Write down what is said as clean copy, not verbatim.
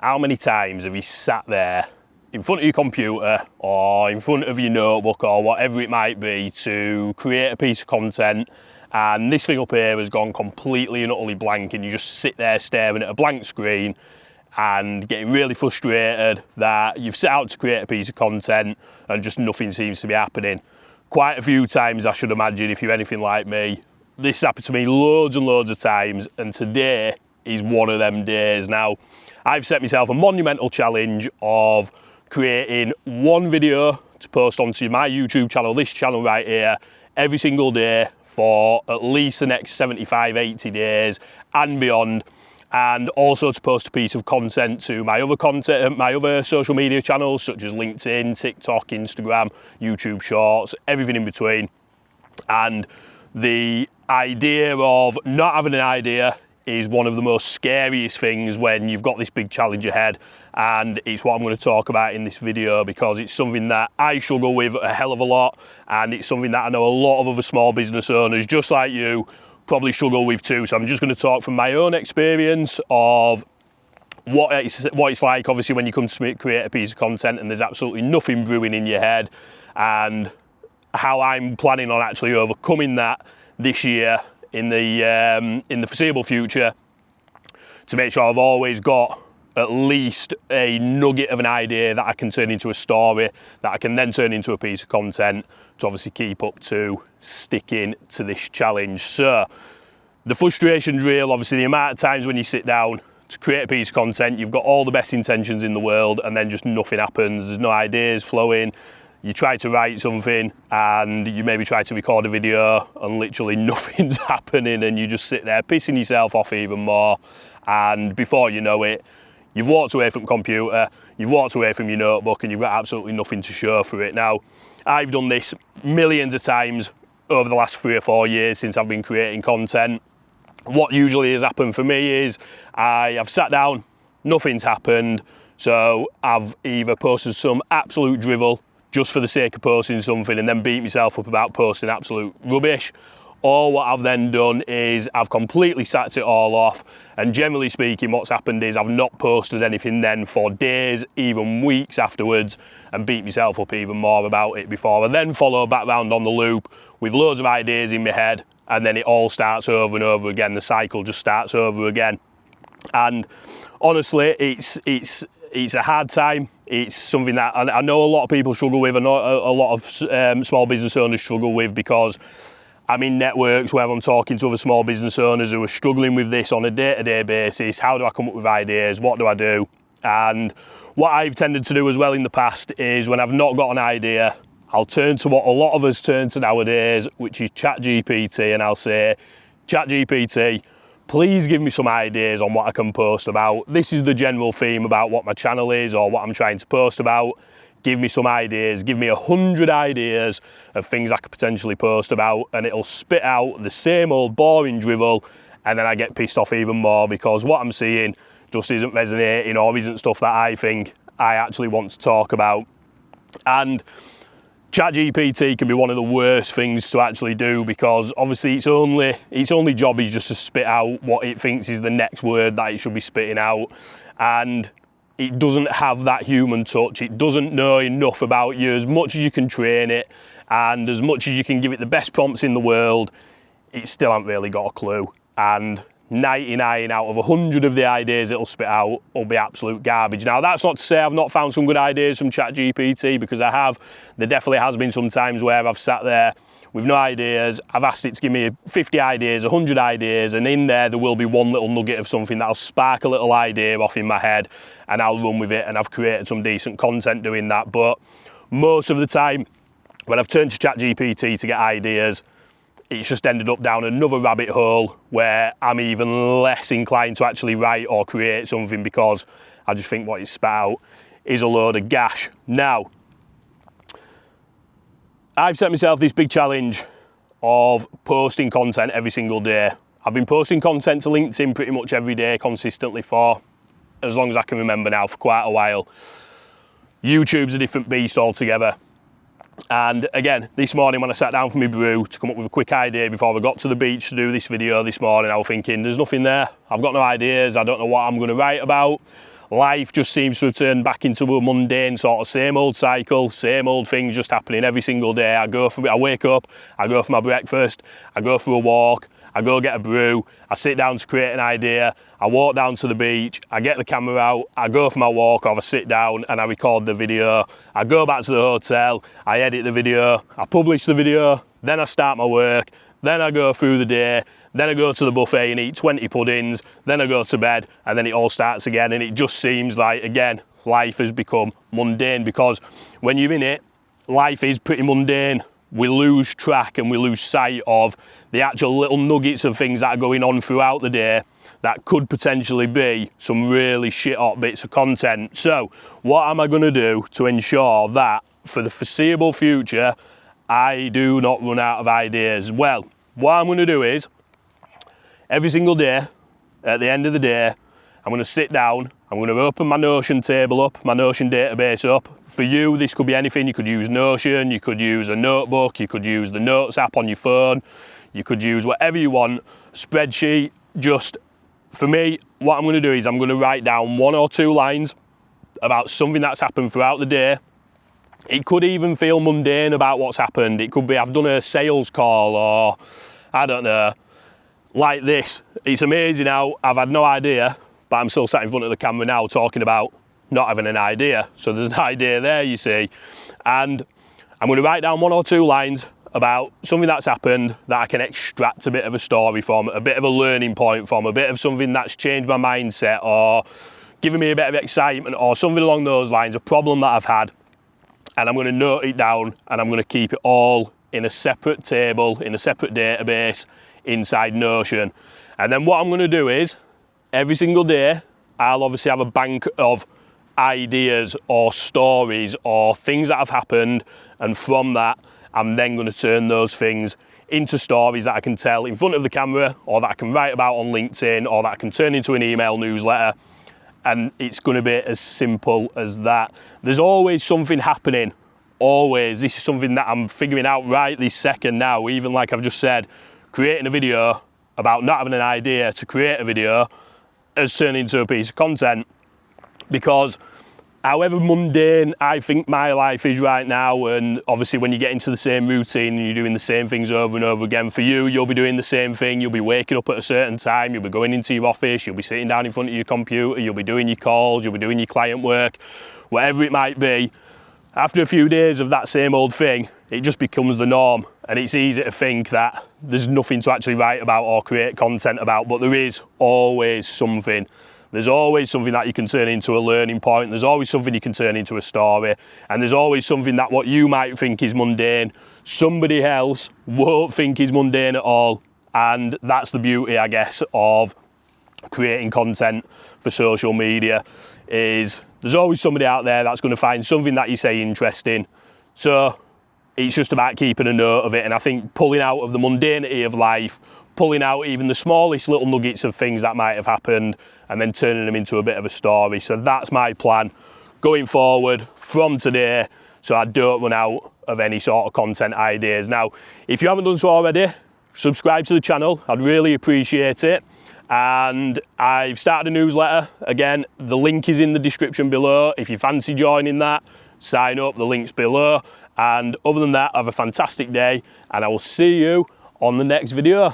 How many times have you sat there in front of your computer or in front of your notebook or whatever it might be to create a piece of content, and this thing up here has gone completely and utterly blank, and you just sit there staring at a blank screen and getting really frustrated that you've set out to create a piece of content and just nothing seems to be happening? Quite a few times, I should imagine, if you're anything like me. This happened to me loads and loads of times, and today is one of them days. Now, I've set myself a monumental challenge of creating one video to post onto my YouTube channel, this channel right here, every single day for at least the next 75, 80 days and beyond, and also to post a piece of content to my other social media channels such as LinkedIn, TikTok, Instagram, YouTube Shorts, everything in between. And the idea of not having an idea is one of the most scariest things when you've got this big challenge ahead, and it's what I'm going to talk about in this video because it's something that I struggle with a hell of a lot, and it's something that I know a lot of other small business owners just like you probably struggle with too. So I'm just going to talk from my own experience of what it's like obviously when you come to create a piece of content and there's absolutely nothing brewing in your head, and how I'm planning on actually overcoming that this year in the foreseeable future, to make sure I've always got at least a nugget of an idea that I can turn into a story that I can then turn into a piece of content to obviously keep up to sticking to this challenge. So the frustration's real. Obviously, the amount of times when you sit down to create a piece of content, you've got all the best intentions in the world and then just nothing happens. There's no ideas flowing. You try to write something and you maybe try to record a video and literally nothing's happening, and you just sit there pissing yourself off even more, and before you know it, you've walked away from the computer, you've walked away from your notebook, and you've got absolutely nothing to show for it. Now, I've done this millions of times over the last 3 or 4 years since I've been creating content. What usually has happened for me is I've sat down, nothing's happened, so I've either posted some absolute drivel just for the sake of posting something and then beat myself up about posting absolute rubbish, or what I've then done is I've completely sacked it all off, and generally speaking what's happened is I've not posted anything then for days, even weeks afterwards, and beat myself up even more about it before I then follow back round on the loop with loads of ideas in my head, and then it all starts over and over again. The cycle just starts over again, and honestly it's a hard time. It's something that I know a lot of people struggle with. I know a lot of small business owners struggle with, because I'm in networks where I'm talking to other small business owners who are struggling with this on a day-to-day basis. How do I come up with ideas? What do I do? And what I've tended to do as well in the past is when I've not got an idea, I'll turn to what a lot of us turn to nowadays, which is ChatGPT, and I'll say, ChatGPT, please give me some ideas on what I can post about. This is the general theme about what my channel is or what I'm trying to post about. Give me some ideas, give me 100 ideas of things I could potentially post about, and it'll spit out the same old boring drivel, and then I get pissed off even more because what I'm seeing just isn't resonating or isn't stuff that I think I actually want to talk about. And ChatGPT can be one of the worst things to actually do, because obviously its only job is just to spit out what it thinks is the next word that it should be spitting out, and it doesn't have that human touch. It doesn't know enough about you. As much as you can train it and as much as you can give it the best prompts in the world, it still hasn't really got a clue, and 99 out of 100 of the ideas it'll spit out will be absolute garbage. Now, that's not to say I've not found some good ideas from ChatGPT, because I have. There definitely has been some times where I've sat there with no ideas. I've asked it to give me 50 ideas, 100 ideas, and in there will be one little nugget of something that'll spark a little idea off in my head, and I'll run with it, and I've created some decent content doing that. But most of the time, when I've turned to ChatGPT to get ideas, it's just ended up down another rabbit hole where I'm even less inclined to actually write or create something, because I just think what it's spat out is a load of gash. Now, I've set myself this big challenge of posting content every single day. I've been posting content to LinkedIn pretty much every day consistently for as long as I can remember now, for quite a while. YouTube's a different beast altogether. And again, this morning when I sat down for my brew to come up with a quick idea before I got to the beach to do this video this morning, I was thinking, there's nothing there. I've got no ideas. I don't know what I'm going to write about. life just seems to have turned back into a mundane sort of same old cycle, same old things just happening every single day. I wake up, I go for my breakfast, I go for a walk, I go get a brew, I sit down to create an idea, I walk down to the beach, I get the camera out, I go for my walk, or I sit down and I record the video, I go back to the hotel, I edit the video, I publish the video, then I start my work, then I go through the day, then I go to the buffet and eat 20 puddings, then I go to bed, and then it all starts again. And it just seems like, again, life has become mundane, because when you're in it, life is pretty mundane. We lose track and we lose sight of the actual little nuggets of things that are going on throughout the day that could potentially be some really shit hot bits of content. So what am I going to do to ensure that for the foreseeable future I do not run out of ideas? Well, what I'm going to do is every single day, at the end of the day, I'm going to sit down, I'm going to open my Notion table up, my Notion database up. For you, this could be anything. You could use Notion, you could use a notebook, you could use the Notes app on your phone, you could use whatever you want, spreadsheet. Just, for me, what I'm going to do is I'm going to write down 1 or 2 lines about something that's happened throughout the day. It could even feel mundane about what's happened. It could be I've done a sales call, or I don't know, like this. It's amazing how I've had no idea, but I'm still sat in front of the camera now talking about not having an idea. So there's an idea there, you see. And I'm going to write down 1 or 2 lines about something that's happened that I can extract a bit of a story from, a bit of a learning point from, a bit of something that's changed my mindset or given me a bit of excitement or something along those lines, a problem that I've had. And I'm going to note it down, and I'm going to keep it all in a separate table, in a separate database inside Notion. And then what I'm going to do is every single day I'll obviously have a bank of ideas or stories or things that have happened, and from that I'm then going to turn those things into stories that I can tell in front of the camera, or that I can write about on LinkedIn, or that I can turn into an email newsletter. And it's going to be as simple as that. There's always something happening, always. This is something that I'm figuring out right this second now. Even like I've just said, creating a video about not having an idea to create a video has turned into a piece of content. Because however mundane I think my life is right now, and obviously when you get into the same routine and you're doing the same things over and over again, for you, you'll be doing the same thing. You'll be waking up at a certain time, you'll be going into your office, you'll be sitting down in front of your computer, you'll be doing your calls, you'll be doing your client work, whatever it might be. After a few days of that same old thing, it just becomes the norm, and it's easy to think that there's nothing to actually write about or create content about, but there is always something. There's always something that you can turn into a learning point. There's always something you can turn into a story. And there's always something that what you might think is mundane, somebody else won't think is mundane at all. And that's the beauty, I guess, of creating content for social media, is there's always somebody out there that's going to find something that you say interesting. So it's just about keeping a note of it. And I think pulling out of the mundanity of life, pulling out even the smallest little nuggets of things that might have happened, and then turning them into a bit of a story. So that's my plan going forward from today, so I don't run out of any sort of content ideas. Now, if you haven't done so already, subscribe to the channel. I'd really appreciate it. And I've started a newsletter. Again, the link is in the description below. If you fancy joining that, sign up, the link's below. And other than that, have a fantastic day, and I will see you on the next video.